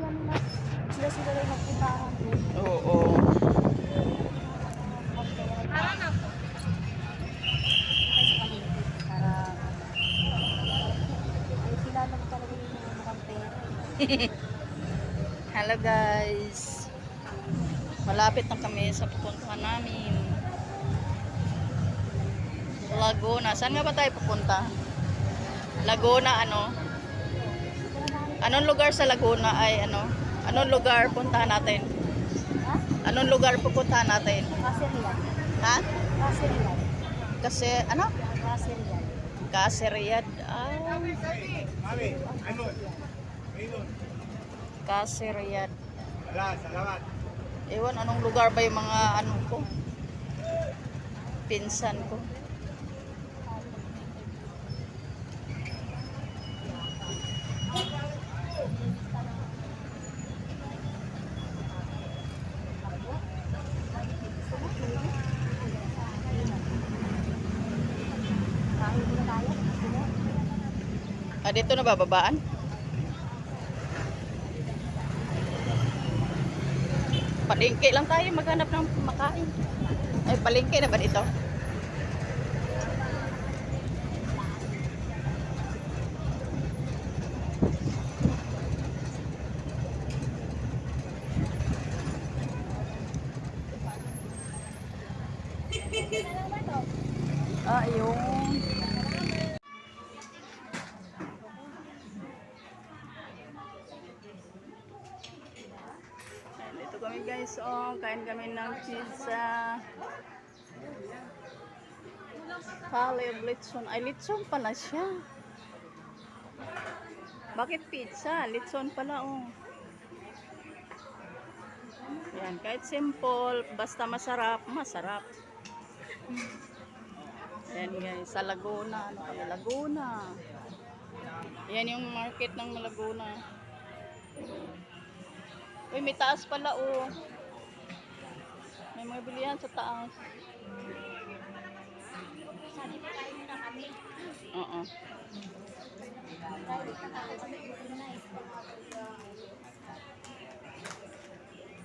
Sila rin nagpuntahan doon. Oo. Para na po. Ay, sa palengke. Para ay sila lang talaga yung mukhang pera. Hello guys. Malapit na kami sa pupuntahan namin. Laguna. Saan nga ba tayo pupunta? Laguna ano? Anong lugar sa Laguna ay ano? Anong lugar puntahan natin? Ha? Anong lugar pupuntahan natin? Kasirian. Ha? Kasirian. Kasi ano? Kasirian. Kasiriyad. Ah, Kasiriyad. Salamat. Ewan anong lugar ba yung mga ano ko? Pinsan ko. Kahit muna tayo. Ah, dito na bababaan? Palengke lang tayo maghanap ng makain. Ay, palengke na ba dito? Ah, yung dito kami guys, oh, kain kami ng pizza. Kale litson. Ay, litson pala siya. Bakit pizza? Litson pala, oh. Yan, kahit simple, basta masarap, masarap. Yan guys, sa Laguna. Ano kami, Laguna. Yan yung market ng Laguna. Uy, may taas pala, oh. May mga bilihan sa taas. Sabi ko kain muna kami. Oo.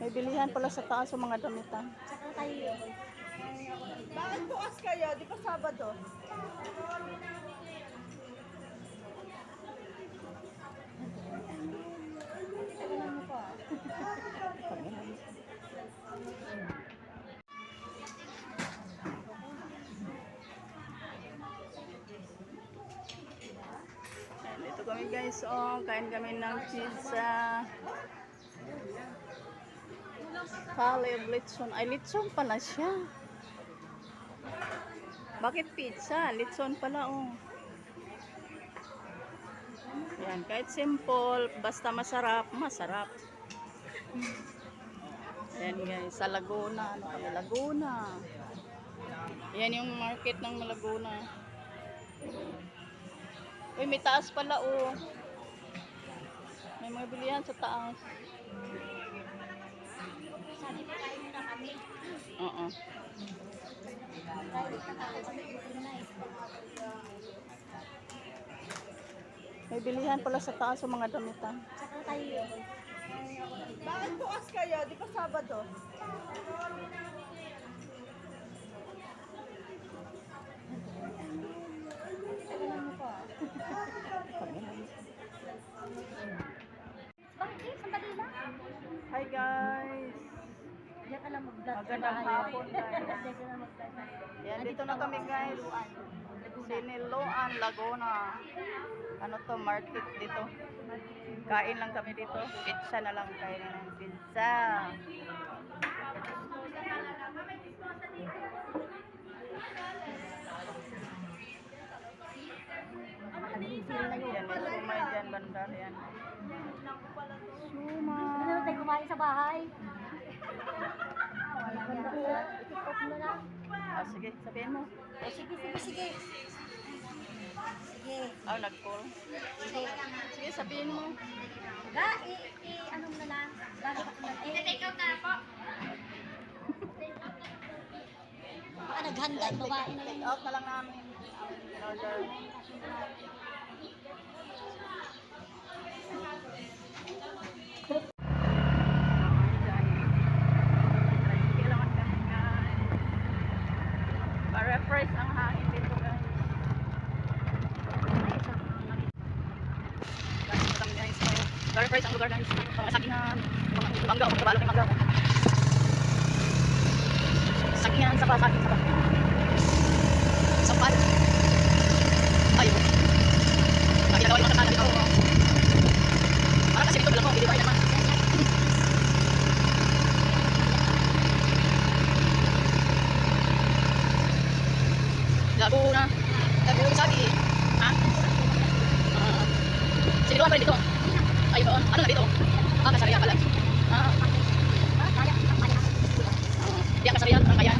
May bilihan pala sa taas sa mga damitan. Saka tayo yun. Bakit bukas kayo? Di ba Sabado? Tignan mo pa. Ayan, dito kami guys, oh, kain kami ng pizza. Kale litson. Ay, litson pala siya. Bakit pizza? Litson pala, oh. Yan, kahit simple, basta masarap, masarap. Yan guys, sa Laguna. Ano kami, Laguna. Yan yung market ng Laguna. Uy, may taas pala, oh. May mga bilihan sa taas. Sabi ko kain muna kami. Oo. May bilihan pala sa taas sa mga damitan. Saka tayo yun. Bakit bukas kayo? Di ba Sabado? Tignan mo pa. Bakit? Sandali lang. Hi guys! Diyan ka lang mag-vlog. Magandang hapon, guys. Diyan ka lang mag-vlog. Yan, dito na kami guys. Siniloan, Laguna. Ano to, market dito. Kain lang kami dito. Pizza na lang, kain ng pizza. Yan, may sumay dyan, bandar yan. Ano naman tayo kumain sa bahay? Wala yan. I-take mo na. Ah, sige, sabihin mo. Oh, sige, sige, sige. Sige. Ah, nag-call. Sige. Sige, sabihin mo. Ga, ano mo na lang. Bakit ako na. Take out na po. Baka naghanda yung babae na Take yun. out na lang namin. Order. guys, ang lugar guys. Sagingan, mangga, kabalo kay mangga. Sagingan sa pasagin sa pasagin. Sampal. Ayun. Ginagawa yung mga kasana dito. Parang kasi dito lang ako, hindi ba naman. Laguna. Laguna sabi. Ha? Sige, doon pa rin dito. Ay, doon. Ano na dito? Kasarian pala. Di ang kasarian, ang kaya.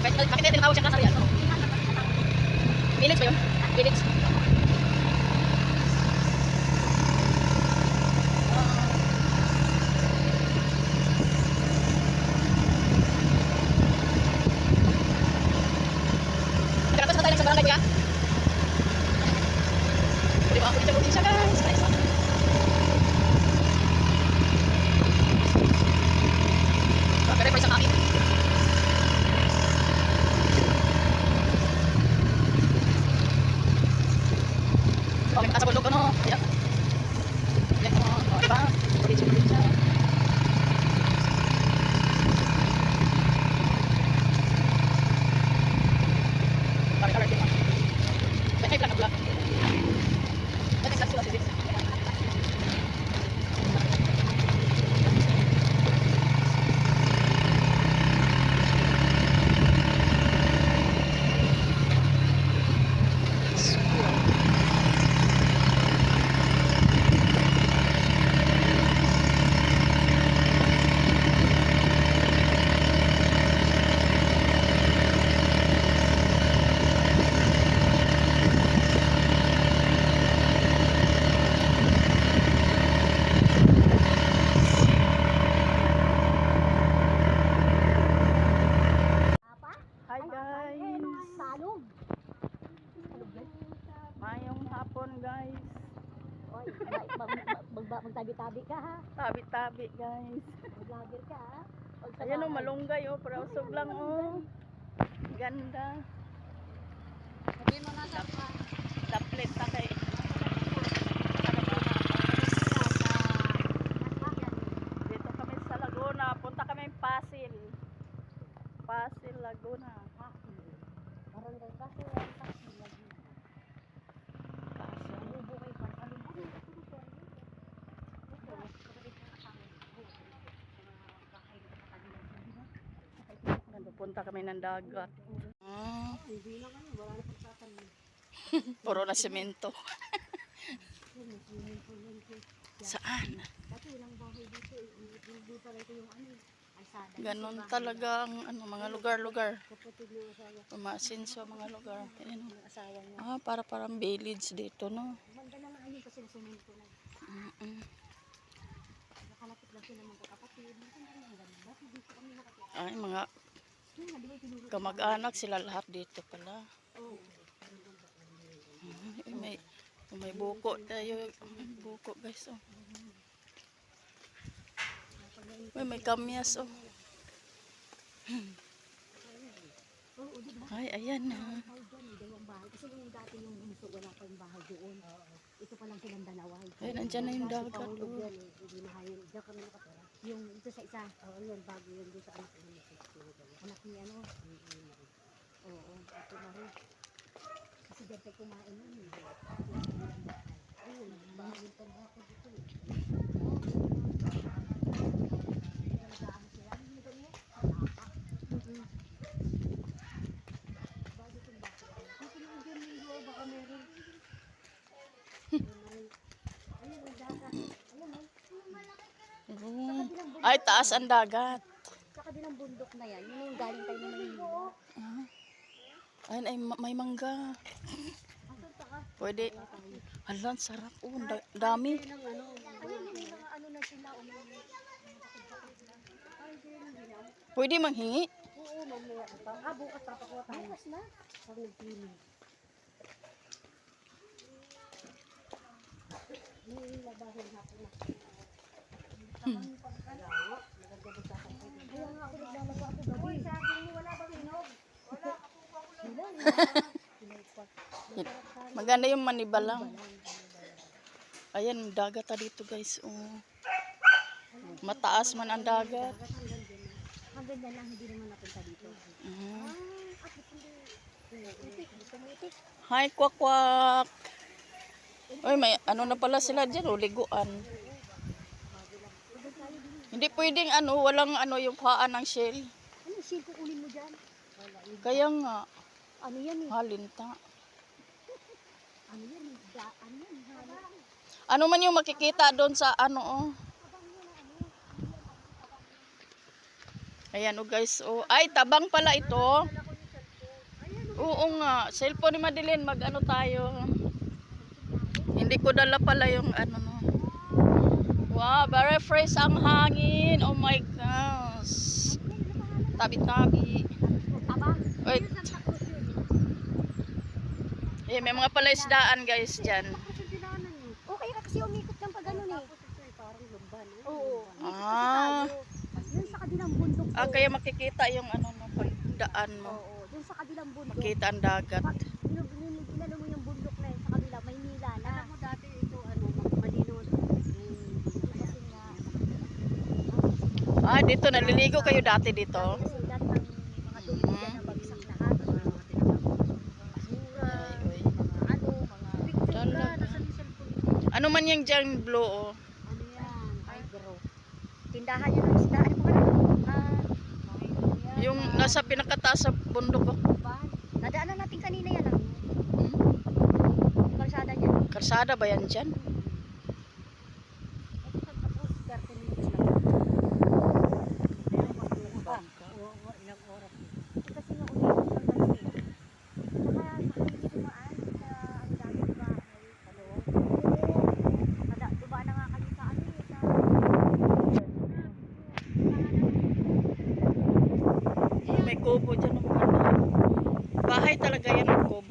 Bakit tayo tinatawag siyang kasarian? Village ba yun? Village. Nagkaratas na tayo sa barangay kaya? Pwede ba ako dito siya guys? Nice. Pwede pa isang amin. Okay, mataas sa bundok ko no? Ayan. Ayan mo. O, diba? Pwede siya. Bakit alert din mo? May plan na pula. Dati sa sila silis. Hi guys! Salog. Mayong hapon guys. Oy, magtabi-tabi ka ha. Tabi-tabi guys. Mag-vlogger ka ha. Ayan o, malunggay o. Para usog lang o. Ganda. Sabihin mo na sa Taplet na kay. Dito kami sa Laguna. Punta kami Pasil. Pasil, Laguna. barangay kasi lagi. Pasil. Lubo kay Pan. Pupunta kami ng dagat. Puro na semento. Saan? Ganon talaga ang mga lugar-lugar. Pumasinso mga lugar. Ayan, parang village dito, no? Ay, mga kamag-anak sila lahat dito pala. May buko tayo. Buko guys, oh. May kamyas, oh. Ay, ayan na. Kasi yung dati yung muso, wala pa yung bahay doon. Ito pa lang silang dalaway. Ay, nandyan na yung dagat, oh. Hindi na hayon. Diyan kami nakatira. Yung ito sa isa, yun, bago yun doon sa anak niya. Anak niya, ano? Oo, ito na rin. Kasi dyan tayo kumain nun. Ayun, bago yung pagkako dito. Ay, taas ang dagat. Sa kabilang bundok na yan, yun yung galing tayo ng Maynila. Ay, may mangga. Pwede. Halan, sarap. Oh, dami. Ano na sila, Pwede manghingi. oo, mamaya pa. Bukas papakuha tayo. Bukas na. Pag nagpili. May labahin hapon na. Kaya nga ako naglalaba ako gabi. Sa akin mo, wala bang hinog? Wala. Maganda yung manibalang. Ayan, dagat ta dito guys. Oh. Mataas man ang dagat. Dagat hanggang dyan. Hanggang dyan lang, hindi naman napunta dito. Mhm. At hindi. Gusto mo itik? Hi, kwak-kwak. Oy, may ano na pala sila dyan, oh, liguan. Hindi pwedeng ano, walang ano yung paan ng shell. Ano, shield kukunin mo dyan? Wala. Kaya nga, Ano yan eh? halinta. Ano yan eh? Ano yan? Ano man yung makikita doon sa ano, oh. Ayan, oh guys, oh. Ay, tabang pala ito. Oo nga, cellphone ni Madeline, mag-ano tayo. Hindi ko dala pala yung ano, no. Wow, very fresh ang hangin. Oh my gosh. Tabi-tabi. Taba? Wait. Eh, may mga palaisdaan guys dyan. Okay ka kasi umikot ng pag ano eh. Parang lumban eh. Oo. Ah, Yun sa kabilang bundok ko. kaya makikita yung ano, no, pagdaan mo. Oo. Dun sa kabilang bundok. Makita ang dagat. Ginano mo yung bundok na yun sa kabila. Maynila na. Alam mo dati ito ano, malino. Kasi nga. Ah, dito, naliligo kayo dati dito? Kasi lahat ng mga tubig dyan na bagsak lahat. Mga basura. Mga ano. Mga Talaga. Ano man yung dyan blue, oh. Ano yan? Hydro. Tindahan yun ng isdaan mo ka na. Yung nasa pinakataas sa bundok, oh. Nadaanan natin kanina yan ah. Hmm? Yung kalsada niya. Karsada ba yan dyan? Tapos 30 minutes lang. Ilang oras. Kasi nga ulit lang ganun eh. Saka sa hindi dumaan sa ang daming bahay sa loob. Dumaan na nga kami sa ano eh. May kubo dyan, oh. Bahay talaga yan ang kubo.